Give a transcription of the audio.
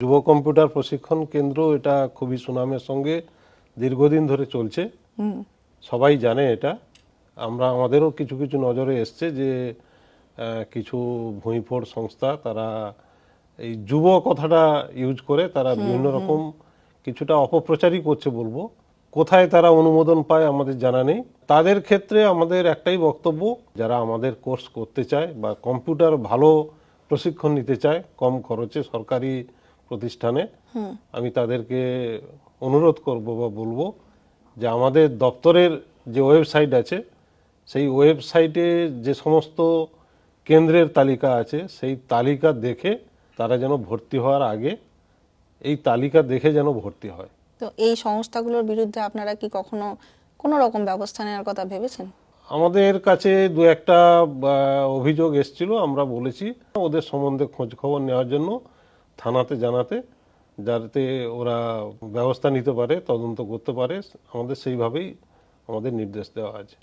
যুব কম্পিউটার প্রশিক্ষণ কেন্দ্র এটা খুবই সুনামের সঙ্গে দীর্ঘদিন ধরে চলছে। সবাই জানে এটা। আমাদেরও কিছু কিছু নজরে এসছে যে কিছু ভুঁইফোড় সংস্থা তারা এই যুব কথাটা ইউজ করে তারা বিভিন্ন রকম কিছুটা অপপ্রচারই করছে বলবো। কোথায় তারা অনুমোদন পায় আমাদের জানা নেই। তাদের ক্ষেত্রে আমাদের একটাই বক্তব্য, যারা আমাদের কোর্স করতে চায় বা কম্পিউটার ভালো প্রশিক্ষণ নিতে চায় কম খরচে সরকারি প্রতিষ্ঠানে, আমি তাদেরকে অনুরোধ করব বা বলবো যে আমাদের দপ্তরের যে ওয়েবসাইট আছে সেই ওয়েবসাইটে যে সমস্ত কেন্দ্রের তালিকা আছে সেই তালিকা দেখে তারা যেন ভর্তি হওয়ার আগে এই তালিকা দেখে যেন ভর্তি হয়। তো এই সংস্থাগুলোর বিরুদ্ধে আপনারা কি কখনো কোনো রকম ব্যবস্থা নেওয়ার কথা ভেবেছেন? আমাদের কাছে দু একটা অভিযোগ এসেছিল, আমরা বলেছি ওদের সম্বন্ধে খোঁজ খবর নেওয়ার জন্য থানাতে জানাতে, যাতে ওরা ব্যবস্থা নিতে পারে, তদন্ত করতে পারে। আমাদের সেইভাবেই আমাদের নির্দেশ দেওয়া আছে।